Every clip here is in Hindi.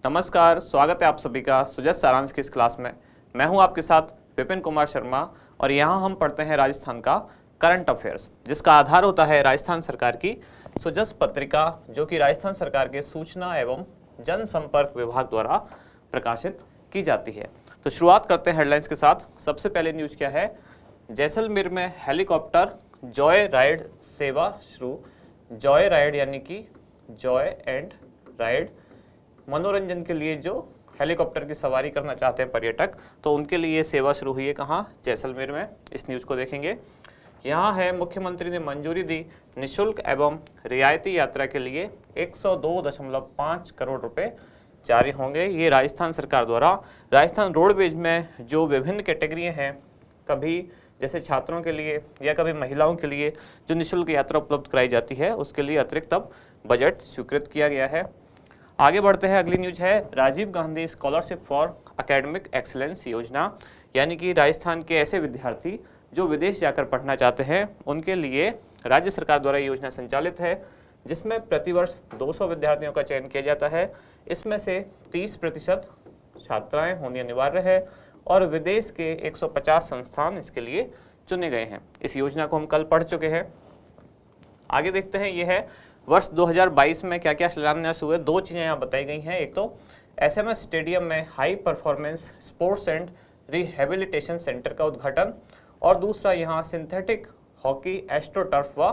नमस्कार, स्वागत है आप सभी का सुजस सारांश की इस क्लास में। मैं हूं आपके साथ विपिन कुमार शर्मा और यहां हम पढ़ते हैं राजस्थान का करंट अफेयर्स, जिसका आधार होता है राजस्थान सरकार की सुजस पत्रिका, जो कि राजस्थान सरकार के सूचना एवं जनसंपर्क विभाग द्वारा प्रकाशित की जाती है। तो शुरुआत करते हैं हेडलाइंस के साथ। सबसे पहले न्यूज क्या है? जैसलमेर में हेलीकॉप्टर जॉय राइड सेवा शुरू। जॉय राइड यानी कि जॉय एंड राइड, मनोरंजन के लिए जो हेलीकॉप्टर की सवारी करना चाहते हैं पर्यटक, तो उनके लिए ये सेवा शुरू हुई है। कहाँ? जैसलमेर में। इस न्यूज़ को देखेंगे। यहाँ है, मुख्यमंत्री ने मंजूरी दी निःशुल्क एवं रियायती यात्रा के लिए 102.5 करोड़ रुपए जारी होंगे। ये राजस्थान सरकार द्वारा राजस्थान रोडवेज में जो विभिन्न कैटेगरियाँ हैं, कभी जैसे छात्रों के लिए या कभी महिलाओं के लिए जो निःशुल्क यात्रा उपलब्ध कराई जाती है, उसके लिए अतिरिक्त अब बजट स्वीकृत किया गया है। आगे बढ़ते हैं। अगली न्यूज है Rajiv Gandhi scholarship for academic excellence योजना, यानी कि राजस्थान के ऐसे विद्यार्थी जो विदेश जाकर पढ़ना चाहते हैं, उनके लिए राज्य सरकार द्वारा ये योजना संचालित है, जिसमें प्रतिवर्ष 200 विद्यार्थियों का चयन किया जाता है। इसमें से 30% छात्राएं होनी अनिवार्य है और विदेश के 150 संस्थान इसके लिए चुने गए हैं। इस योजना को हम कल पढ़ चुके हैं। आगे देखते हैं। ये है वर्ष 2022 में क्या क्या शिलान्यास हुए। दो चीज़ें यहाँ बताई गई हैं। एक तो एसएमएस स्टेडियम में high performance sports and rehabilitation centre का उद्घाटन, और दूसरा यहाँ सिंथेटिक हॉकी, एस्ट्रोटर्फ व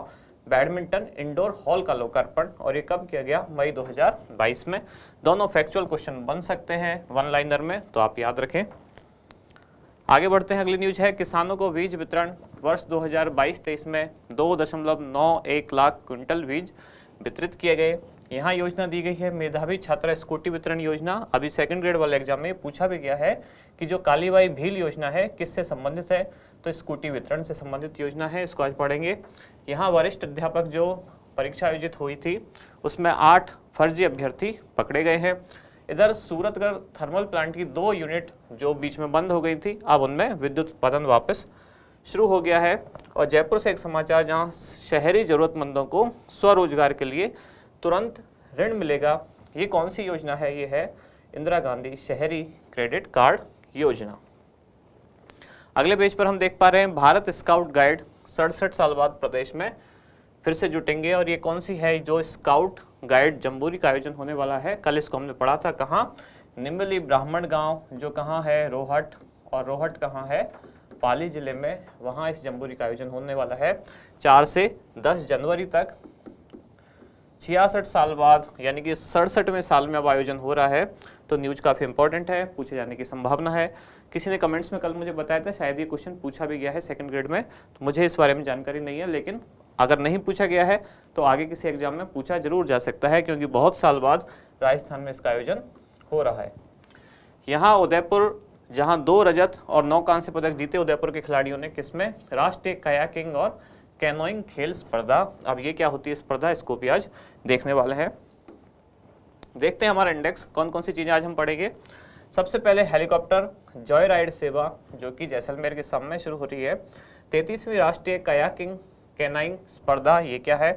बैडमिंटन इंडोर हॉल का लोकार्पण। और ये कब किया गया? मई 2022 में। दोनों फैक्चुअल क्वेश्चन बन सकते हैं वन लाइनर में, तो आप याद रखें। आगे बढ़ते हैं। अगली न्यूज है किसानों को बीज वितरण। वर्ष 2022-23 में 2.91 लाख क्विंटल बीज वितरित किए गए। यहाँ योजना दी गई है मेधावी छात्रा स्कूटी वितरण योजना। अभी सेकंड ग्रेड वाले एग्जाम में पूछा भी गया है कि जो कालीबाई भील योजना है किससे संबंधित है, तो स्कूटी वितरण से संबंधित योजना है। इसको आज पढ़ेंगे। यहाँ वरिष्ठ अध्यापक जो परीक्षा आयोजित हुई थी, उसमें 8 फर्जी अभ्यर्थी पकड़े गए हैं। इधर सूरतगढ़ थर्मल प्लांट की 2 यूनिट जो बीच में बंद हो गई थी, अब उनमें विद्युत उत्पादन वापस शुरू हो गया है। और जयपुर से एक समाचार, जहां शहरी जरूरतमंदों को स्वरोजगार के लिए तुरंत ऋण मिलेगा। ये कौन सी योजना है? ये है इंदिरा गांधी शहरी क्रेडिट कार्ड योजना। अगले पेज पर हम देख पा रहे हैं भारत स्काउट गाइड 67 साल बाद प्रदेश में फिर से जुटेंगे। और ये कौन सी है? जो स्काउट गाइड जम्बूरी का आयोजन होने वाला है। कल इसको हमने पढ़ा था। कहाँ? निम्बली ब्राह्मण गांव, जो कहाँ है? रोहट। और रोहट कहाँ है? पाली जिले में। वहाँ इस जम्बूरी का आयोजन होने वाला है 4 से 10 जनवरी तक। 66 साल बाद, यानी कि 67वें साल में अब आयोजन हो रहा है। तो न्यूज काफ़ी इंपॉर्टेंट है, पूछे जाने की संभावना है। किसी ने कमेंट्स में कल मुझे बताया था, शायद ये क्वेश्चन पूछा भी गया है सेकंड ग्रेड में, तो मुझे इस बारे में जानकारी नहीं है। लेकिन अगर नहीं पूछा गया है तो आगे किसी एग्जाम में पूछा जरूर जा सकता है, क्योंकि बहुत साल बाद राजस्थान में इसका आयोजन हो रहा है। यहाँ उदयपुर, जहाँ 2 रजत और 9 कांस्य पदक जीते उदयपुर के खिलाड़ियों ने। किसमें? राष्ट्रीय कयाकिंग और कैनोइंग खेल स्पर्धा। अब ये क्या होती है स्पर्धा, इसको भी आज देखने वाले हैं। देखते हैं हमारा इंडेक्स, कौन कौन सी चीज़ें आज हम पढ़ेंगे। सबसे पहले हेलीकॉप्टर जॉय राइड सेवा, जो कि जैसलमेर के सम में शुरू हो रही है। 33वीं राष्ट्रीय कयाकिंग कैनाइंग स्पर्धा, ये क्या है।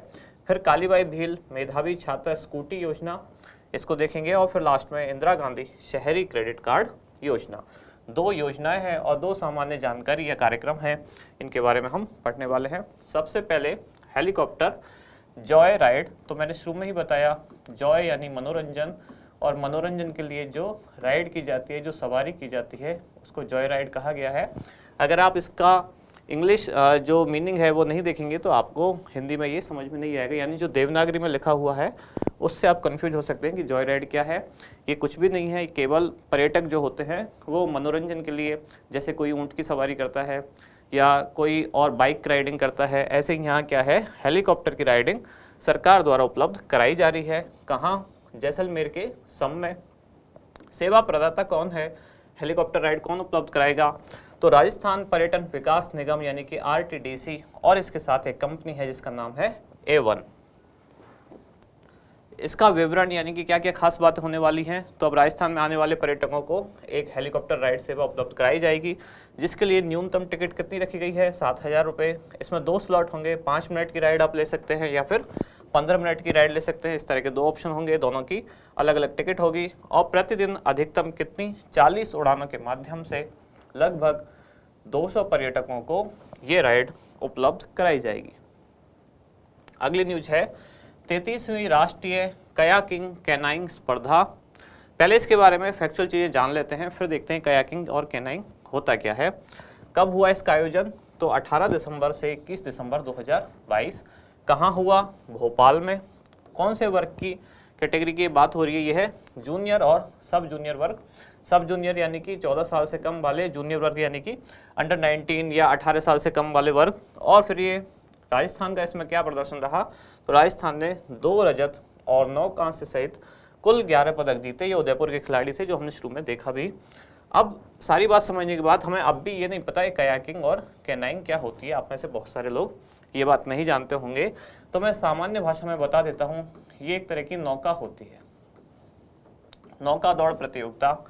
फिर कालीबाई भील मेधावी छात्रा स्कूटी योजना, इसको देखेंगे। और फिर लास्ट में इंदिरा गांधी शहरी क्रेडिट कार्ड योजना। 2 योजनाएं हैं और 2 सामान्य जानकारी या कार्यक्रम हैं, इनके बारे में हम पढ़ने वाले हैं। सबसे पहले हेलीकॉप्टर जॉय राइड, तो मैंने शुरू में ही बताया, जॉय यानी मनोरंजन, और मनोरंजन के लिए जो राइड की जाती है, जो सवारी की जाती है, उसको जॉय राइड कहा गया है। अगर आप इसका इंग्लिश जो मीनिंग है वो नहीं देखेंगे तो आपको हिंदी में ये समझ में नहीं आएगा, यानी जो देवनागरी में लिखा हुआ है उससे आप कंफ्यूज हो सकते हैं कि जॉय राइड क्या है। ये कुछ भी नहीं है, केवल पर्यटक जो होते हैं वो मनोरंजन के लिए, जैसे कोई ऊँट की सवारी करता है या कोई और बाइक राइडिंग करता है, ऐसे ही यहाँ क्या है, हेलीकॉप्टर की राइडिंग सरकार द्वारा उपलब्ध कराई जा रही है। कहाँ? जैसलमेर के सम में। सेवा प्रदाता कौन है? हेलीकॉप्टर राइड कौन उपलब्ध कराएगा? तो राजस्थान पर्यटन विकास निगम, यानी कि RTDC, और इसके साथ एक कंपनी है जिसका नाम है A1। इसका विवरण, यानी कि क्या क्या खास बातें होने वाली हैं। तो अब राजस्थान में आने वाले पर्यटकों को एक हेलीकॉप्टर राइड सेवा उपलब्ध कराई जाएगी, जिसके लिए न्यूनतम टिकट कितनी रखी गई है? 7,000 रुपये। इसमें 2 स्लॉट होंगे, 5 मिनट की राइड आप ले सकते हैं या फिर 15 मिनट की राइड ले सकते हैं। इस तरह के 2 ऑप्शन होंगे, दोनों की अलग अलग टिकट होगी और प्रतिदिन अधिकतम कितनी 40 उड़ानों के माध्यम से लगभग 200 पर्यटकों को ये राइड उपलब्ध कराई जाएगी। अगली न्यूज है 33वीं राष्ट्रीय कयाकिंग कैनाइंग स्पर्धा। पहले इसके बारे में फैक्चुअल चीज़ें जान लेते हैं, फिर देखते हैं कयाकिंग और कैनाइंग होता क्या है। कब हुआ इसका आयोजन? तो 18 दिसंबर से 21 दिसंबर 2022। कहाँ हुआ? भोपाल में। कौन से वर्ग की कैटेगरी की बात हो रही है? ये है जूनियर और सब जूनियर वर्ग। सब जूनियर यानी कि 14 साल से कम वाले, जूनियर वर्ग यानी कि अंडर 19 या 18 साल से कम वाले वर्ग। और फिर ये राजस्थान का इसमें क्या प्रदर्शन रहा? तो राजस्थान ने 2 रजत और 9 कांस्य सहित कुल 11 पदक जीते। ये उदयपुर के खिलाड़ी थे जो हमने शुरू में देखा भी। अब सारी बात समझने के बाद हमें अब भी ये नहीं पता है कयाकिंग और कैनाइंग क्या होती है। आप में से बहुत सारे लोग ये बात नहीं जानते होंगे, तो मैं सामान्य भाषा में बता देता हूँ। ये एक तरह की नौका होती है, नौका दौड़ प्रतियोगिता,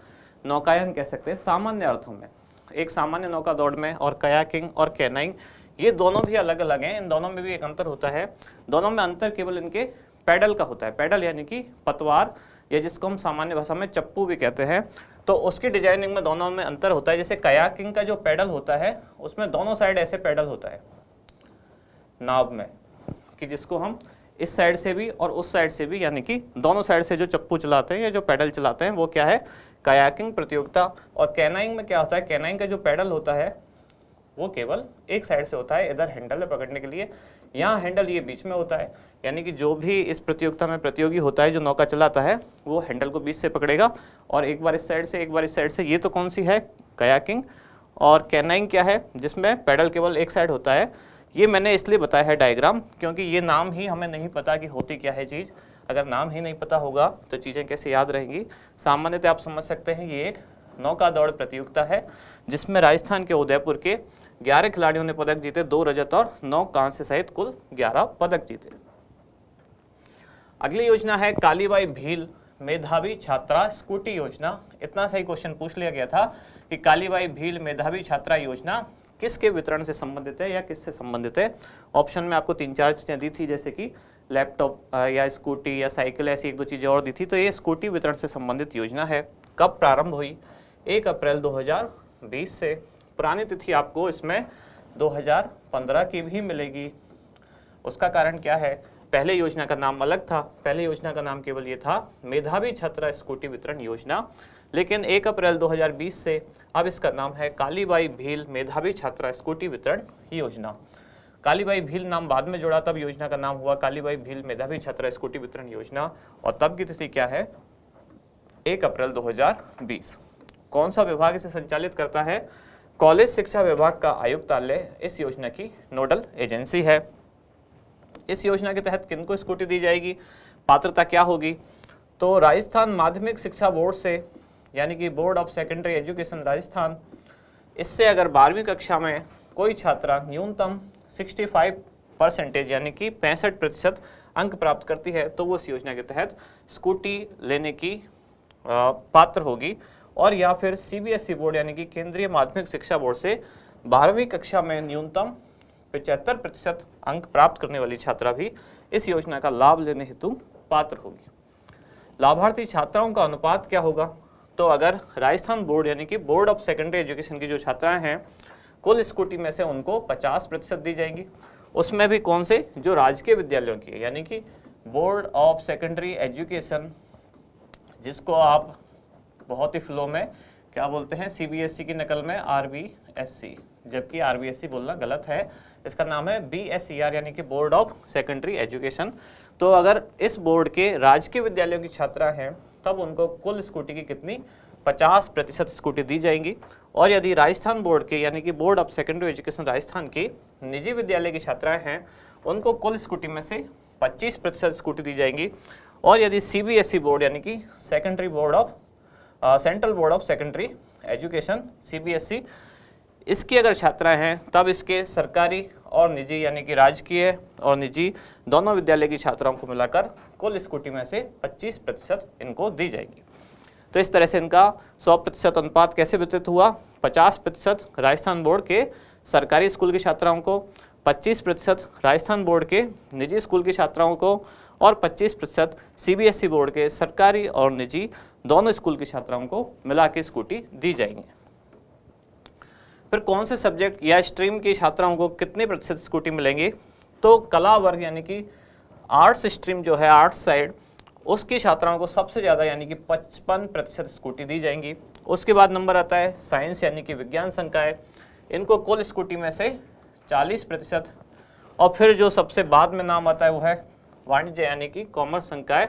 नौकायन कह सकते हैं सामान्य अर्थों में। एक सामान्य नौका दौड़ में और कयाकिंग और कैनाइंग ये दोनों भी अलग अलग हैं। इन दोनों में भी एक अंतर होता है। दोनों में अंतर केवल इनके पैडल का होता है। पैडल यानी कि पतवार, या जिसको हम सामान्य भाषा में चप्पू भी कहते हैं। तो उसकी डिजाइनिंग में दोनों में अंतर होता है। जैसे कयाकिंग का जो पैडल होता है उसमें दोनों साइड ऐसे पैडल होता है नाव में, कि जिसको हम इस साइड से भी और उस साइड से भी, यानी कि दोनों साइड से जो चप्पू चलाते हैं या जो पैडल चलाते हैं वो क्या है? कयाकिंग प्रतियोगिता। और कैनाइंग में क्या होता है? कैनाइंग का जो पैडल होता है वो केवल एक साइड से होता है, इधर हैंडल है पकड़ने के लिए, यहाँ हैंडल ये बीच में होता है। यानी कि जो भी इस प्रतियोगिता में प्रतियोगी होता है जो नौका चलाता है वो हैंडल को बीच से पकड़ेगा और एक बार इस साइड से एक बार इस साइड से। ये तो कौन सी है? कयाकिंग। और कैनाइंग क्या है? जिसमें पैडल केवल एक साइड होता है। ये मैंने इसलिए बताया है डायग्राम क्योंकि ये नाम ही हमें नहीं पता कि होती क्या है चीज़। अगर नाम ही नहीं पता होगा तो चीज़ें कैसे याद रहेंगी। सामान्यतः आप समझ सकते हैं ये एक नौका दौड़ प्रतियोगिता है जिसमें राजस्थान के उदयपुर के 11 खिलाड़ियों ने पदक जीते, 2 रजत और 9 कांस्य सहित कुल 11 पदक जीते। अगली योजना है कालीबाई भील मेधावी छात्रा स्कूटी योजना। इतना सही क्वेश्चन पूछ लिया गया था कि कालीबाई भील मेधावी छात्रा योजना किसके वितरण से संबंधित है या किससे संबंधित है। ऑप्शन में आपको 3-4 चीज़ें दी थी, जैसे कि लैपटॉप या स्कूटी या साइकिल, ऐसी 1-2 चीज़ें और दी थी। तो ये स्कूटी वितरण से संबंधित योजना है। कब प्रारंभ हुई? 1 अप्रैल 2020 से। पुरानी तिथि आपको इसमें 2015 की भी मिलेगी। उसका कारण क्या है? पहले योजना का नाम अलग था। पहले योजना का नाम केवल ये था मेधावी छात्रा स्कूटी वितरण योजना, लेकिन 1 अप्रैल 2020 से अब इसका नाम है कालीबाई भील मेधावी छात्रा स्कूटी वितरण योजना। कालीबाई भील नाम बाद में जोड़ा, तब योजना का नाम हुआ कालीबाई भील मेधावी छात्रा स्कूटी वितरण योजना। और तब की तिथि क्या है? 1 अप्रैल 2020। कौन सा विभाग इसे संचालित करता है? कॉलेज शिक्षा विभाग का आयुक्तालय इस योजना की नोडल एजेंसी है। इस योजना के तहत किनको स्कूटी दी जाएगी? पात्रता क्या होगी? तो राजस्थान माध्यमिक शिक्षा बोर्ड से, यानी कि board of secondary education Rajasthan, इससे अगर 12वीं कक्षा में कोई छात्रा न्यूनतम 65% यानी कि 65% अंक प्राप्त करती है तो वो इस योजना के तहत स्कूटी लेने की पात्र होगी। और या फिर CBSE बोर्ड यानी कि केंद्रीय माध्यमिक शिक्षा बोर्ड से 12वीं कक्षा में न्यूनतम 75% अंक प्राप्त करने वाली छात्रा भी इस योजना का लाभ लेने हेतु पात्र होगी। लाभार्थी छात्राओं का अनुपात क्या होगा? तो अगर राजस्थान बोर्ड यानी कि बोर्ड ऑफ सेकेंडरी एजुकेशन की जो छात्राएं हैं, कुल स्कूटी में से उनको 50% दी जाएंगी। उसमें भी कौन से? जो राजकीय विद्यालयों की, यानी कि बोर्ड ऑफ सेकेंडरी एजुकेशन, जिसको आप बहुत ही फ्लो में क्या बोलते हैं, CBSE की नकल में RBSE, जबकि RBSE बोलना गलत है। इसका नाम है BSER यानी कि बोर्ड ऑफ सेकेंडरी एजुकेशन। तो अगर इस बोर्ड के राजकीय विद्यालयों की छात्रा हैं तब उनको कुल स्कूटी की कितनी? 50% स्कूटी दी जाएंगी। और यदि राजस्थान बोर्ड के यानी कि board of secondary education Rajasthan की निजी विद्यालय की छात्राएं हैं उनको कुल स्कूटी में से 25% स्कूटी दी जाएंगी। और यदि CBSE बोर्ड यानी कि secondary board of central board of secondary education CBSE, इसकी अगर छात्राएं हैं तब इसके सरकारी और निजी यानी कि राजकीय और निजी दोनों विद्यालय की छात्राओं को मिलाकर कुल स्कूटी में से 25% इनको दी जाएगी। तो इस तरह से इनका 100% अनुपात कैसे वितरित हुआ? 50% राजस्थान बोर्ड के सरकारी स्कूल की छात्राओं को, 25% राजस्थान बोर्ड के निजी स्कूल की छात्राओं को और 25% CBSE बोर्ड के सरकारी और निजी दोनों स्कूल की छात्राओं को मिला के स्कूटी दी जाएंगी। फिर कौन से सब्जेक्ट या स्ट्रीम की छात्राओं को कितने प्रतिशत स्कूटी मिलेंगे? तो कला वर्ग यानी कि आर्ट्स स्ट्रीम जो है, आर्ट्स साइड, उसकी छात्राओं को सबसे ज़्यादा यानी कि 55% स्कूटी दी जाएंगी। उसके बाद नंबर आता है साइंस यानी कि विज्ञान संकाय, इनको कुल स्कूटी में से 40%। और फिर जो सबसे बाद में नाम आता है वो है वाणिज्य यानी कि कॉमर्स संकाय,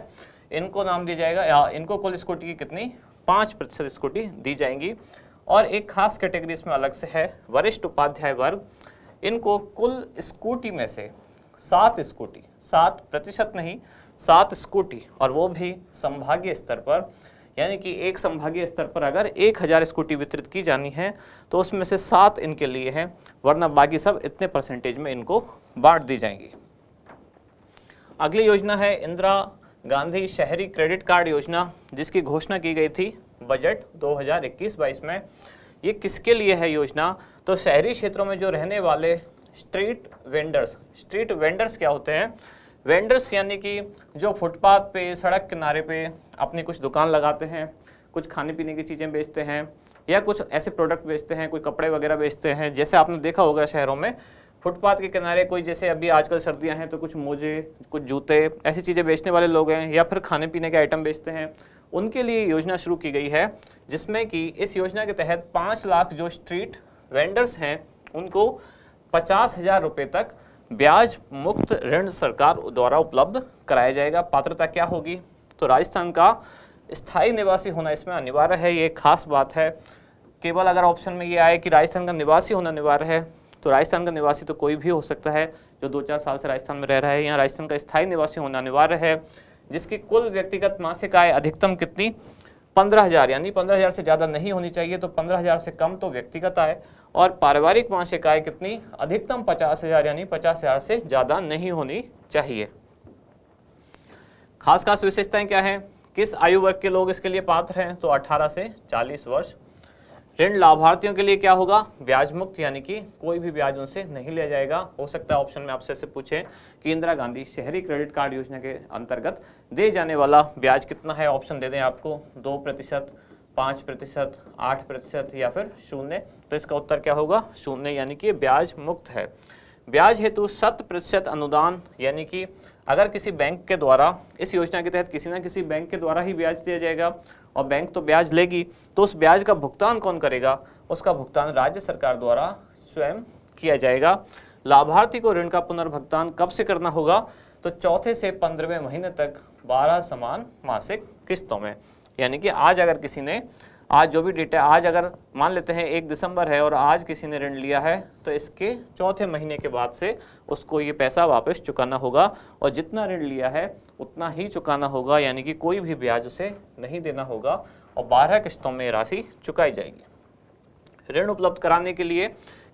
इनको नाम दिया जाएगा या इनको कुल स्कूटी की कितनी 5% स्कूटी दी जाएंगी। और एक खास कैटेगरी इसमें अलग से है वरिष्ठ उपाध्याय वर्ग, इनको कुल स्कूटी में से 7 स्कूटी, 7% नहीं 7 स्कूटी, और वो भी संभागीय स्तर पर, यानी कि एक संभागीय स्तर पर अगर 1000 स्कूटी वितरित की जानी है तो उसमें से 7 इनके लिए हैं, वरना बाकी सब इतने परसेंटेज में इनको बांट दी जाएंगी। अगली योजना है इंदिरा गांधी शहरी क्रेडिट कार्ड योजना, जिसकी घोषणा की गई थी बजट 2021-22 में। ये किसके लिए है योजना? तो शहरी क्षेत्रों में जो रहने वाले स्ट्रीट वेंडर्स क्या होते हैं? वेंडर्स यानी कि जो फुटपाथ पे, सड़क किनारे पे अपनी कुछ दुकान लगाते हैं, कुछ खाने पीने की चीज़ें बेचते हैं या कुछ ऐसे प्रोडक्ट बेचते हैं, कोई कपड़े वगैरह बेचते हैं। जैसे आपने देखा होगा शहरों में फुटपाथ के किनारे कोई, जैसे अभी आजकल सर्दियां हैं तो कुछ मोजे, कुछ जूते, ऐसी चीज़ें बेचने वाले लोग हैं, या फिर खाने पीने के आइटम बेचते हैं। उनके लिए योजना शुरू की गई है, जिसमें कि इस योजना के तहत 5 लाख जो स्ट्रीट वेंडर्स हैं उनको 50,000 रुपये तक ब्याज मुक्त ऋण सरकार द्वारा उपलब्ध कराया जाएगा। पात्रता क्या होगी? तो राजस्थान का स्थायी निवासी होना इसमें अनिवार्य है, ये खास बात है। केवल अगर ऑप्शन में ये आए कि राजस्थान का निवासी होना अनिवार्य है, तो राजस्थान का निवासी तो कोई भी हो सकता है जो 2-4 साल से राजस्थान में रह रहा है। यहाँ राजस्थान का स्थायी निवासी होना अनिवार्य है, जिसकी कुल व्यक्तिगत मासिक आय अधिकतम कितनी 15,000, यानी 15,000 से ज़्यादा नहीं होनी चाहिए, तो 15,000 से कम तो व्यक्तिगत आय। और पारिवारिक मासिक आय कितनी अधिकतम 50,000, यानी 50,000 से ज़्यादा नहीं होनी चाहिए। खास विशेषताएं क्या हैं? किस आयु वर्ग के लोग इसके लिए पात्र हैं? तो 18 से 40 वर्ष। ऋण लाभार्थियों के लिए क्या होगा? ब्याज मुक्त, यानी कि कोई भी ब्याज उनसे नहीं लिया जाएगा। हो सकता है ऑप्शन में आपसे से पूछे कि इंदिरा गांधी शहरी क्रेडिट कार्ड योजना के अंतर्गत दे जाने वाला ब्याज कितना है, ऑप्शन दे दें आपको 2%, 5%, 8% या फिर 0। तो इसका उत्तर क्या होगा? 0, यानी कि ब्याज मुक्त है। ब्याज हेतु 100% अनुदान, यानी कि अगर किसी बैंक के द्वारा, इस योजना के तहत किसी न किसी बैंक के द्वारा ही ब्याज दिया जाएगा, और बैंक तो ब्याज लेगी, तो उस ब्याज का भुगतान कौन करेगा? उसका भुगतान राज्य सरकार द्वारा स्वयं किया जाएगा। लाभार्थी को ऋण का पुनर्भुगतान कब से करना होगा? तो चौथे से 15वें महीने तक 12 समान मासिक किस्तों में। यानी कि आज अगर किसी ने, आज जो भी डेट है, आज अगर मान लेते हैं 1 दिसंबर है और आज किसी ने ऋण लिया है, तो इसके चौथे महीने के बाद से उसको ये पैसा वापस चुकाना होगा, और जितना ऋण लिया है उतना ही चुकाना होगा, यानी कि कोई भी ब्याज उसे नहीं देना होगा, और 12 किस्तों में राशि चुकाई जाएगी। ऋण उपलब्ध कराने के लिए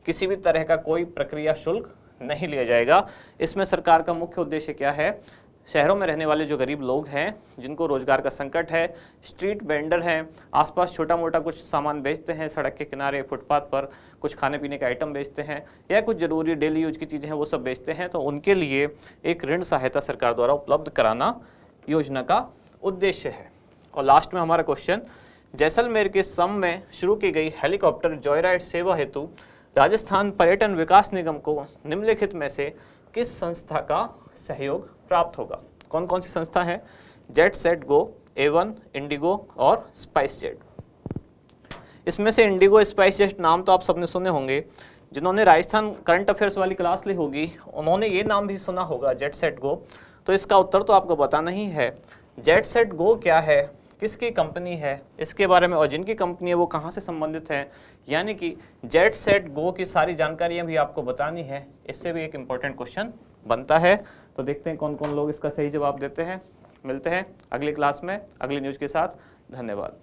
किसी भी तरह का कोई प्रक्रिया शुल्क नहीं लिया जाएगा। इसमें सरकार का मुख्य उद्देश्य क्या है? शहरों में रहने वाले जो गरीब लोग हैं, जिनको रोजगार का संकट है, स्ट्रीट वेंडर हैं, आसपास छोटा मोटा कुछ सामान बेचते हैं, सड़क के किनारे, फुटपाथ पर कुछ खाने पीने के आइटम बेचते हैं, या कुछ ज़रूरी डेली यूज की चीज़ें हैं वो सब बेचते हैं, तो उनके लिए एक ऋण सहायता सरकार द्वारा उपलब्ध कराना योजना का उद्देश्य है। और लास्ट में हमारा क्वेश्चन, जैसलमेर के सम में शुरू की गई हेलीकॉप्टर जॉयराइड सेवा हेतु राजस्थान पर्यटन विकास निगम को निम्नलिखित में से किस संस्था का सहयोग प्राप्त होगा? कौन कौन सी संस्था है? Jet set go, A1, Indigo और स्पाइस जेट। इसमें से इंडिगो, स्पाइस जेट नाम तो आप सबने सुने होंगे। जिन्होंने राजस्थान करंट अफेयर्स वाली क्लास ली होगी उन्होंने ये नाम भी सुना होगा, जेट सेट गो। तो इसका उत्तर तो आपको बताना ही है। जेट सेट गो क्या है, किसकी कंपनी है, इसके बारे में, और जिनकी कंपनी है वो कहाँ से संबंधित है, यानी कि जेट सेट गो की सारी जानकारियाँ भी आपको बतानी है। इससे भी एक इम्पोर्टेंट क्वेश्चन बनता है। तो देखते हैं कौन कौन लोग इसका सही जवाब देते हैं। मिलते हैं अगली क्लास में अगली न्यूज़ के साथ। धन्यवाद।